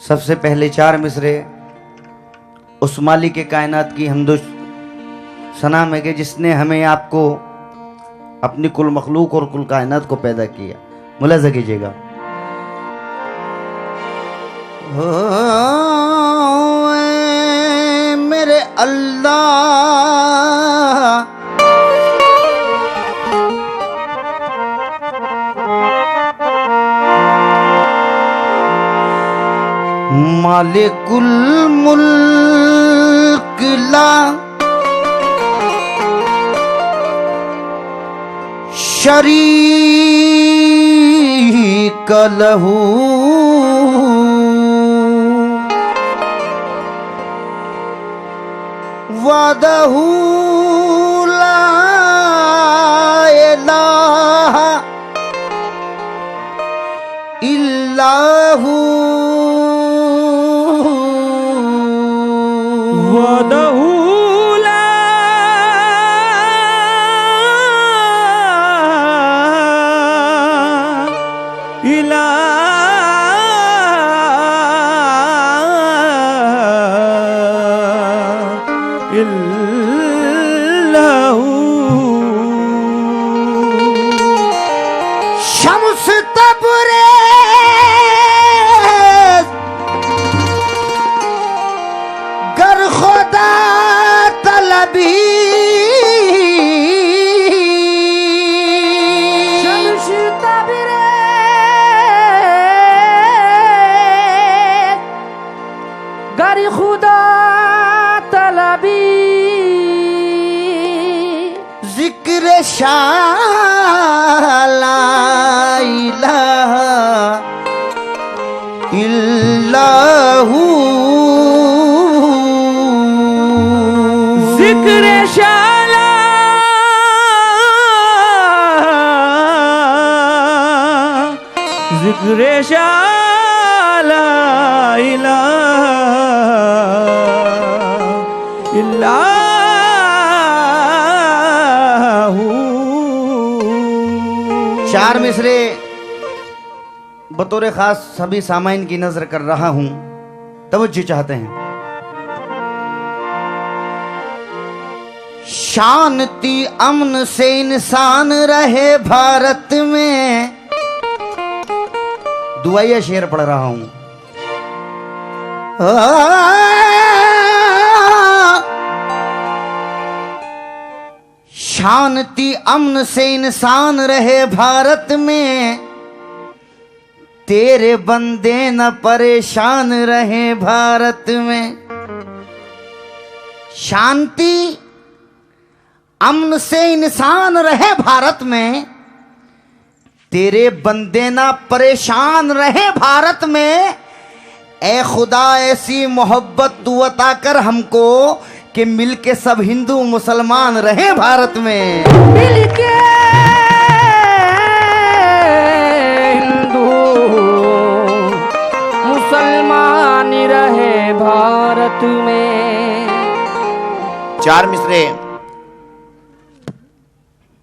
सबसे पहले चार मिसरे उस मालिक के कायनात की हमदो सना में के जिसने हमें आपको अपनी कुल मखलूक और कुल कायनात को पैदा किया। मुलाज़ा कीजिएगा। मेरे अल्लाह मालिकुल मुल्क ला शरीक लहू वदहू ला इलाहा इल्लाहू वदहू ला इलाहा इल्लाहू शम्स तबरेज़ गर खुदा तलबी शम्स तबरेज़ गर खुदा तलबी जिक्र शाह ला इलाहा इल्लाहू जिक्र शाह ला जिक्र शाह ला इलाहा इल्लाहू। चार मिसरे बतौर खास सभी सामाइन की नजर कर रहा हूं, तवज्जो चाहते हैं। शांति अमन से इंसान रहे भारत में, दुआया शेर पढ़ रहा हूं। शांति अमन से इंसान रहे भारत में, तेरे बंदे न परेशान रहे भारत में। शांति अमन से इंसान रहे भारत में, तेरे बंदे न परेशान रहे भारत में। ए खुदा ऐसी मोहब्बत तू अता कर हमको कि मिलके सब हिंदू मुसलमान रहे भारत में। मिलके हिंदू मुसलमान रहे भारत में। चार मिसरे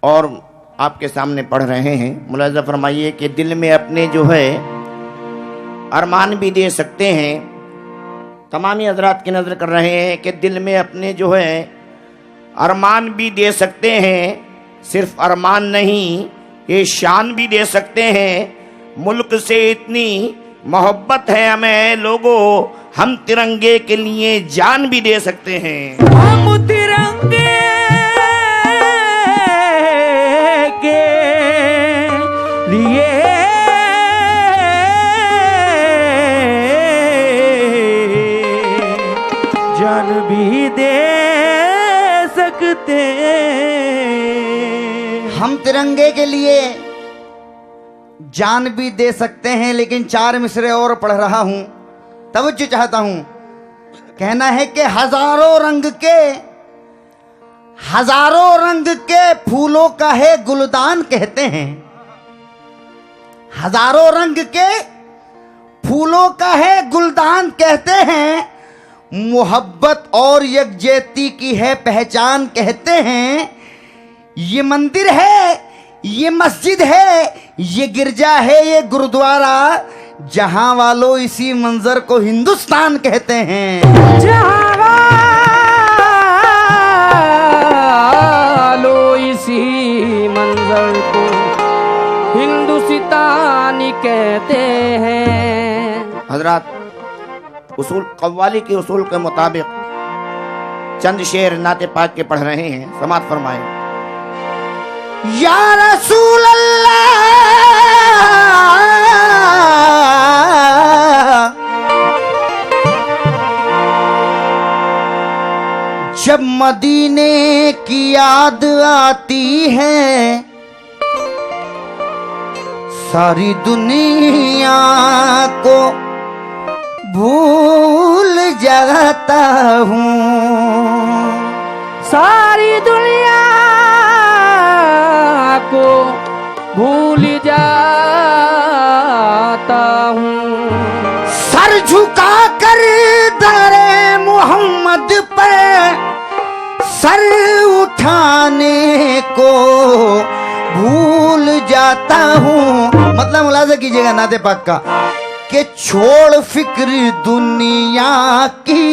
और आपके सामने पढ़ रहे हैं। मुलाजा फरमाइए कि दिल में अपने जो है अरमान भी दे सकते हैं। तमामी हजरात की नज़र कर रहे हैं कि दिल में अपने जो है अरमान भी दे सकते हैं। सिर्फ अरमान नहीं, ये शान भी दे सकते हैं। मुल्क से इतनी मोहब्बत है हमें लोगों, हम तिरंगे के लिए जान भी दे सकते हैं। हम तिरंगे के लिए जान भी दे सकते। हम तिरंगे के लिए जान भी दे सकते हैं। लेकिन चार मिसरे और पढ़ रहा हूं, तवज्जो चाहता हूं। कहना है कि हजारों रंग के फूलों का है गुलदान कहते हैं। हजारों रंग के फूलों का है गुलदान कहते हैं। मोहब्बत और यकजहती की है पहचान कहते हैं। ये मंदिर है, ये मस्जिद है, ये गिरजा है, ये गुरुद्वारा, जहां वालों इसी मंजर को हिंदुस्तान कहते हैं। जहां वालों इसी मंजर को हिंदुस्तानी कहते हैं। हजरात, उसूल कव्वाली के उसूल के मुताबिक चंद शेर नाते पाक के पढ़ रहे हैं। समात फरमाए। या रसूल अल्लाह, जब मदीने की याद आती है सारी दुनिया को भूल जाता हूँ। सारी दुनिया को भूल जाता हूँ। सर झुका कर दरे मोहम्मद पर सर उठाने को भूल जाता हूँ। मतलब मुलाजा कीजिएगा नाते पाक का कि छोड़ फिक्र दुनिया की,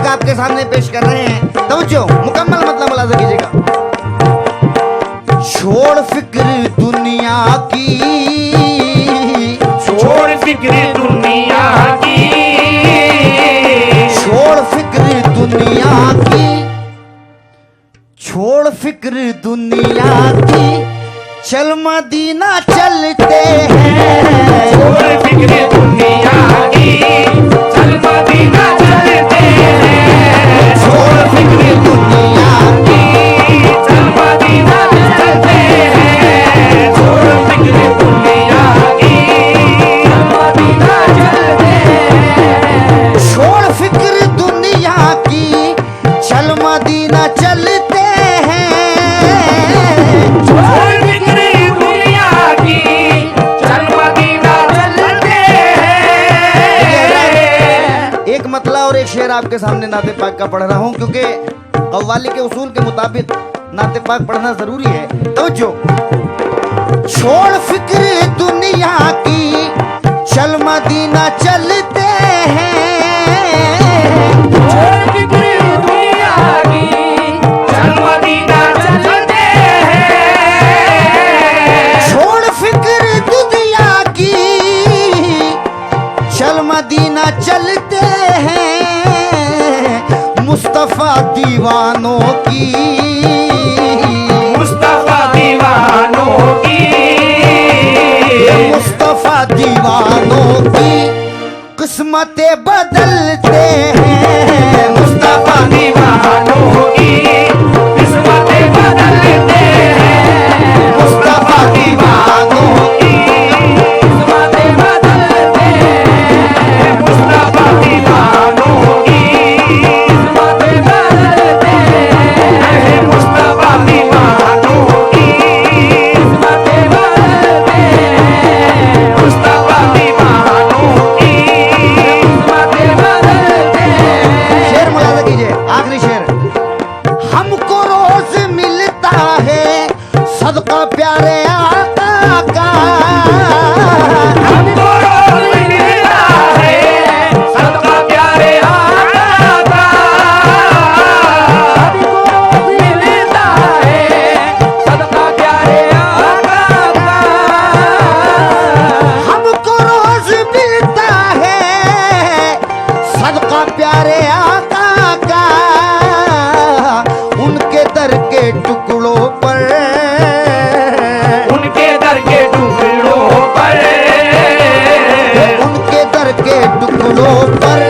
आपके सामने पेश कर रहे हैं। तवज्जो, मुकम्मल मतलब मुलाजा कीजिएगा। छोड़ फिक्र दुनिया की, छोड़ फिक्र दुनिया की, छोड़ फिक्र दुनिया की, छोड़ फिक्र दुनिया की, चल मदीना चलते हैं। छोड़ फिक्र दुनिया की, चल मदीना चलते हैं। छोड़ फिक्र दुनिया की, चल मदीना चलते हैं। छोड़ फिक्र दुनिया की, चल मदीना चलते हैं। छोड़ फिक्र दुनिया की, चल मदीना चलते हैं। छोड़ फिक्र दुनिया की, चल मदीना चलते हैं। और एक शेर आपके सामने नाते पाक का पढ़ रहा हूं, क्योंकि कव्वाली के उसूल के मुताबिक नाते पाक पढ़ना जरूरी है। तो जो छोड़ फिक्र दुनिया की, चल मदीना चलते हैं। छोड़ फिक्र दुनिया की, चल मदीना चलते हैं। छोड़ फिक्र दुनिया की, चल मदीना चलते हैं। मुस्तफा दीवानों की, मुस्तफा दीवानों की, मुस्तफा दीवानों की किस्मतें बदलते हैं। मुस्तफा दीवानों की किस्मतें बदलते हैं। मुस्तफा दीवानों की किस्मतें बदलते हैं। मुस्तफा दीवानों की किस्मतें बदलते हैं। मुस्तफा दीवानों की किस्मतें बदलते हैं। मुस्तफा दीवानों की किस्मतें बदलते हैं। शेर मुलाजा कीजिए, आखिरी शेर। हमको रोज मिलता है सदका प्यारे आका का। हमको रोज मिलता है सदका प्यारे आका का। हमको रोज मिलता है सदका प्यारे आका का। हमको रोज मिलता है सदका प्यारे आका का। उनके दर के टुकड़ों पर, उनके दर के टुकड़ों पर, उनके दर के टुकड़ों पर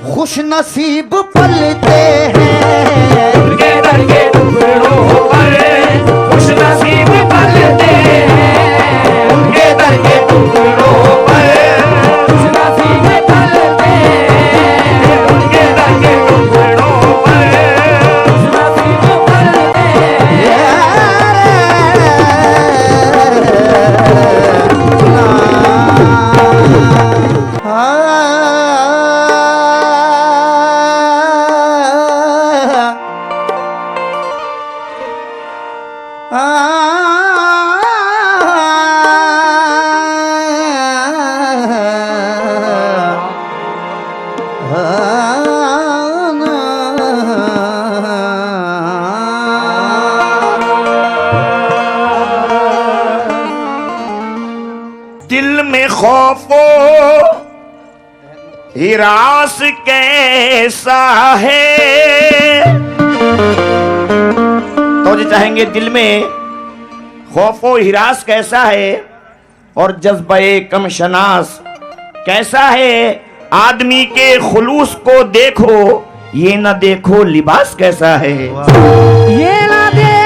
खुश नसीब पलते हैं। उनके दर के टुकड़ों पर खुश नसीब पलते हैं। उनके दर के टुकड़ों पर खुश नसीब पलते हैं। उनके दर के टुकड़ों पर खुश नसीब पलते हैं। दिल में खौफो हिरास कैसा है। तो जो चाहेंगे दिल में खौफो हिरास कैसा है और जज्बे कम शनास कैसा है। आदमी के खुलूस को देखो, ये न देखो लिबास कैसा है। ये ना देखो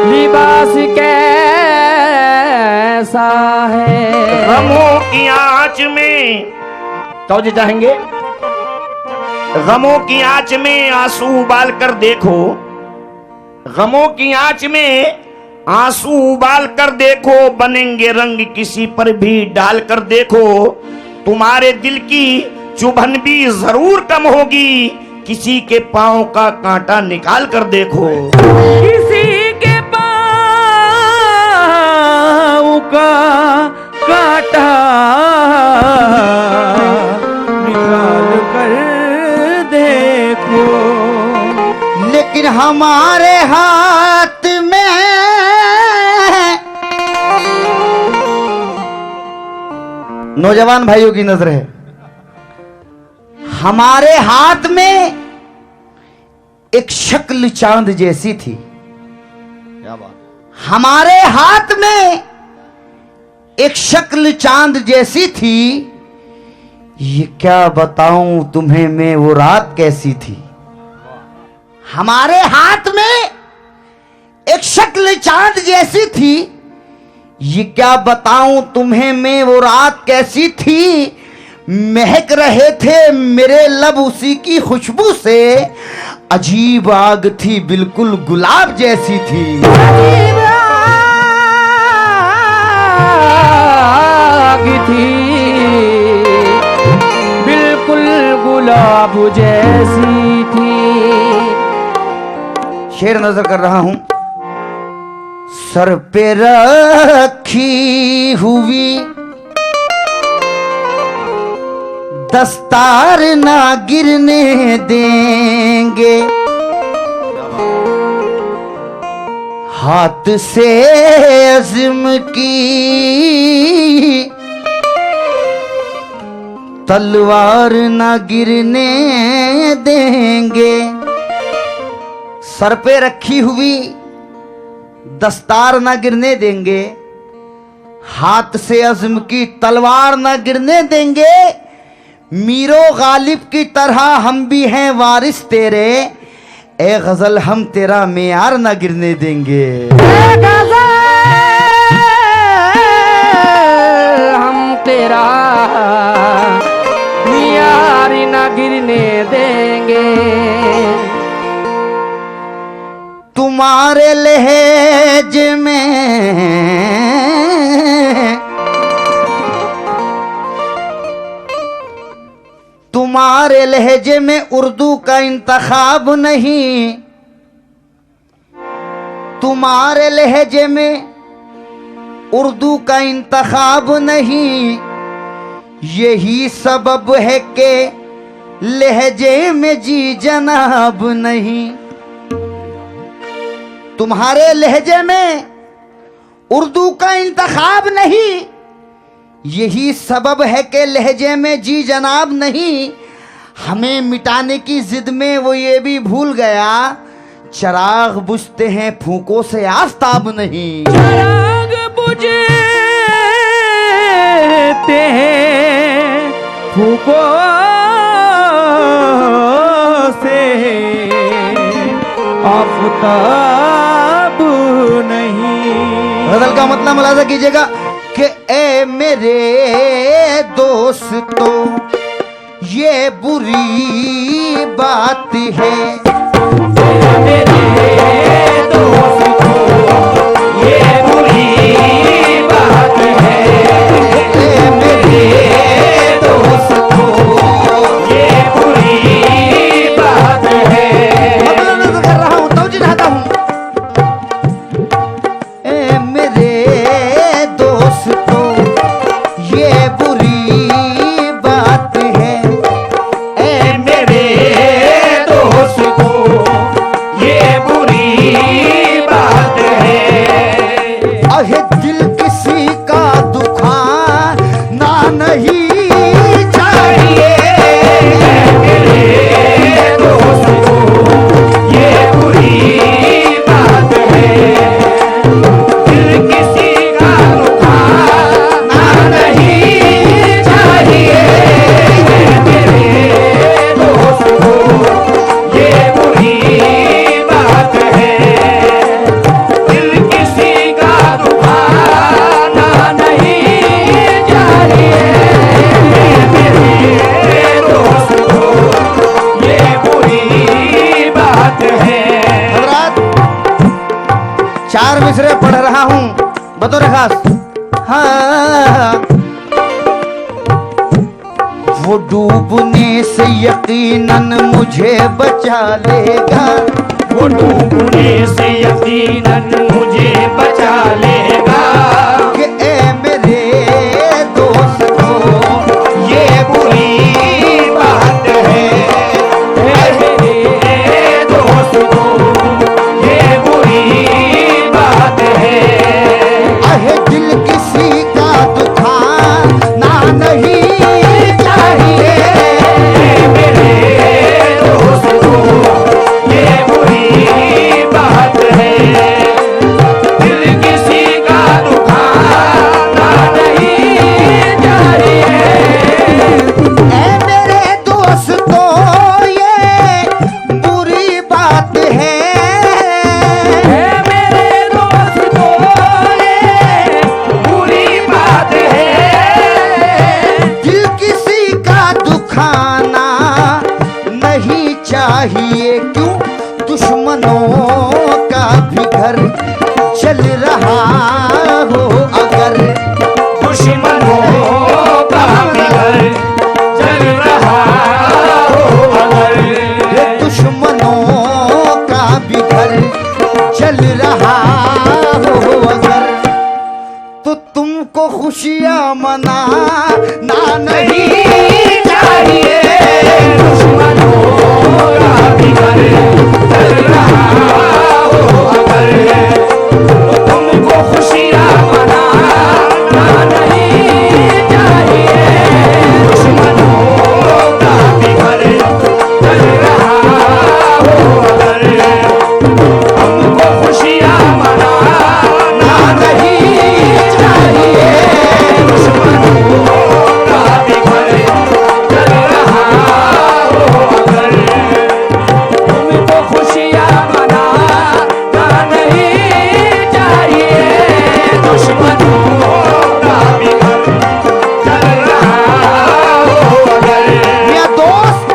लिबास कैसा है। गमों की आंच में, तो जो चाहेंगे गमों की आंच में आंसू उबाल कर देखो। गमों की आंच में आंसू उबाल कर देखो। बनेंगे रंग किसी पर भी डाल कर देखो। तुम्हारे दिल की चुभन भी जरूर कम होगी। किसी के पांव का कांटा निकाल कर देखो। किसी के पाँव का कांटा निकाल कर देखो। लेकिन हमारे हाथ में नौजवान भाइयों की नजर है। हमारे हाथ में एक शक्ल चांद जैसी थी। क्या बात। हमारे हाथ में एक शक्ल चांद जैसी थी। ये क्या बताऊं तुम्हें मैं वो रात कैसी थी। हमारे हाथ में एक शक्ल चांद जैसी थी। ये क्या बताऊं तुम्हें मैं वो रात कैसी थी। महक रहे थे मेरे लब उसी की खुशबू से। अजीब आग थी बिल्कुल गुलाब जैसी थी। अजीब किताब जैसी थी। शेर नजर कर रहा हूं। सर पे रखी हुई दस्तार ना गिरने देंगे, हाथ से अज़्म की तलवार ना गिरने देंगे। सर पे रखी हुई दस्तार ना गिरने देंगे, हाथ से अज़्म की तलवार ना गिरने देंगे। मीरो गालिब की तरह हम भी हैं वारिस तेरे, ए गजल हम तेरा मेयार ना गिरने देंगे। हम तेरा मियार न गिरने देंगे। तुम्हारे लहजे में तुम्हारे लहजे में उर्दू का इंतखाब नहीं, तुम्हारे लहजे में उर्दू का इंतखाब नहीं, यही सबब है कि लहजे में जी जनाब नहीं। तुम्हारे लहजे में उर्दू का इंतखाब नहीं, यही सबब है कि लहजे में जी जनाब नहीं। हमें मिटाने की जिद में वो ये भी भूल गया, चराग बुझते हैं फूकों से आफताब नहीं। चराग बुझते हैं फूकों से आफताब नहीं। गजल का मतलब मुलाजा कीजिएगा कि ए मेरे दोस्तों ये बुरी बात है, मेरे दोस्तों ये बुरी बात है। ए मेरे दोस्तों ये बुरी बात है। मतलब नजर कर रहा हूं, तवज्जो चाहता हूं। ए मेरे दोस्तों ये बुरी बात है, ए मेरे दोस्तों ये बुरी बात है। अहे दिल किसी का दुखा ना नहीं चाहिए। मेरे दोस्तों ये बुरी बात है। दिल किसी का दुखाना नहीं चाहिए। मेरे दोस्तों ये बुरी बात है। दिल किसी का दुखाना नहीं चाहिए। मेरे दोस्तों ये बुरी बात है। हजरात, 4 मिसरे पढ़ रहा हूं बतौर खास। हाँ, वो डूबने से यकीनन मुझे बचा लेगा, वो डूबने से यकीनन मुझे बचा लेगा। कि ए मेरे दोस्तों ये बुरी बात है। मेरे दोस्तों ये बुरी बात है। अहे दिल किसी का दुखा ना नहीं चाहिए। मेरे दोस्तों ये बुरी बात है। तुमको खुशियां मनाना नहीं चाहिए दुश्मनों का भी घर चल रहा हो अगर तो तुमको खुशियां मनाना नहीं चाहिए दुश्मनों का भी घर चल रहा हो अगर तुमको खुशियां मनाना नहीं चाहिए दुश्मनों का भी घर चल रहा हो अगर तुमको खुशियां मनाना नहीं चाहिए दुश्मनों का भी घर चल रहा हो अगर मेरा दोस्त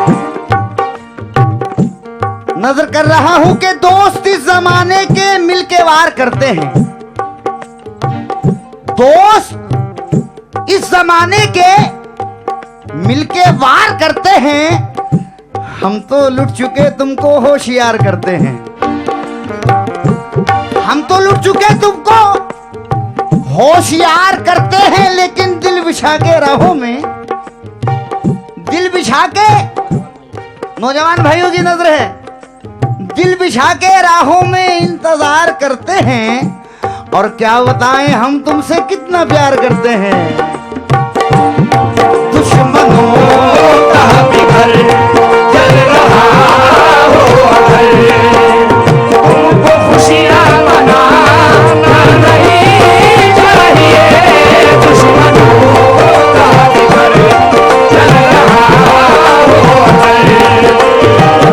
नजर कर रहा हूं कि दोस्त इस जमाने के मिलके वार करते हैं। दोस्त इस जमाने के मिलके वार करते हैं। हम तो लुट चुके तुमको होशियार करते हैं। हम तो लुट चुके तुमको होशियार करते हैं, लेकिन दिल बिछा के राहों में दिल बिछा के नौजवान भाइयों की नजर है, दिल बिछा के राहों में इंतजार करते हैं। और क्या बताएं हम तुमसे कितना प्यार करते हैं। दुश्मनों का भी घर चल रहा हो अगर तुमको खुशियां मनाना नहीं चाहिए दुश्मनों का भी घर चल रहा हो अगर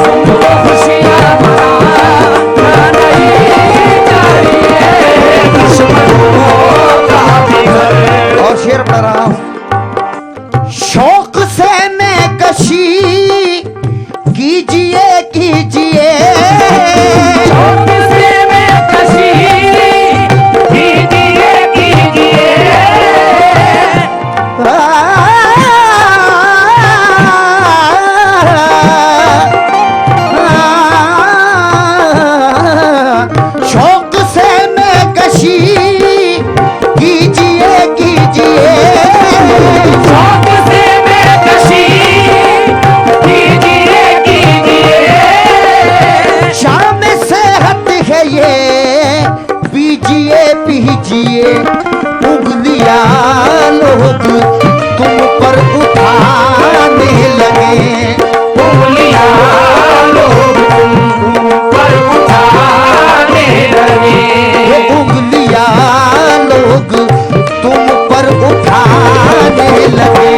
तुमको खुशियां मनाना नहीं चाहिए दुश्मनों का भी घर। और शेर पढ़ रहा हूं। शौक से मैं कशी कीजिए कीजिए शौक से मैं कशी कीजिए कीजिए शौक से मैं कशी कीजिए कीजिए शौक से मैं कशी कीजिए कीजिए शाम सेहत है ये पीजिए पीजिए उंगलियां लोग तुम पर उठाने लगे। उंगलियां लोग तुम पर उठाने लगे ये उंगलियां लोग तुम पर उठाने लगे।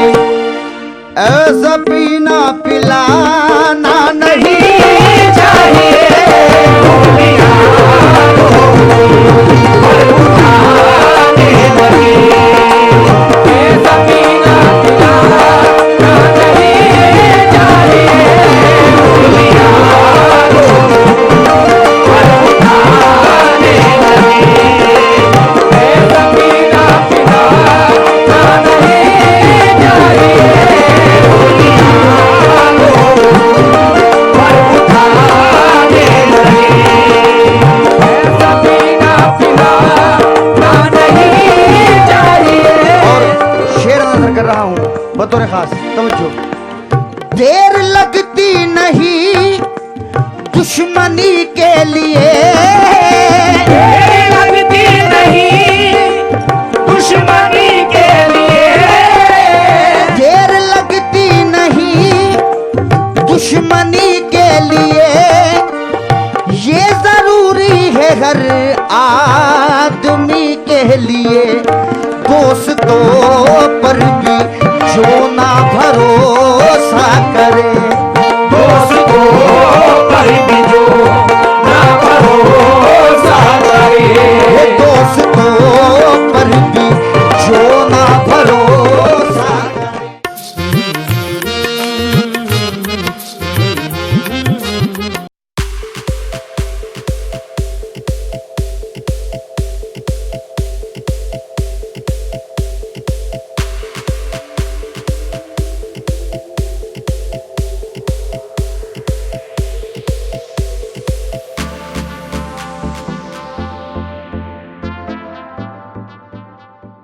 ऐसा पीना पिलाना नहीं नहीं चाहिए उंगलियां लोग पर उठाने लगे ऐसा पीना पिलाना नहीं चाहिए उंगलियां लोग पर उठाने लगे ऐसा पीना पिलाना नहीं चाहिए उंगलियां लोग पर उठाने लगे ऐसा पीना पिलाना नहीं चाहिए। और शेर नजर कर रहा हूं बतौर खास तवज्जो। देर लगती नहीं दुश्मनी के लिए लगती नहीं दुश्मनी के लिए देर लगती नहीं दुश्मनी के लिए ये जरूरी है हर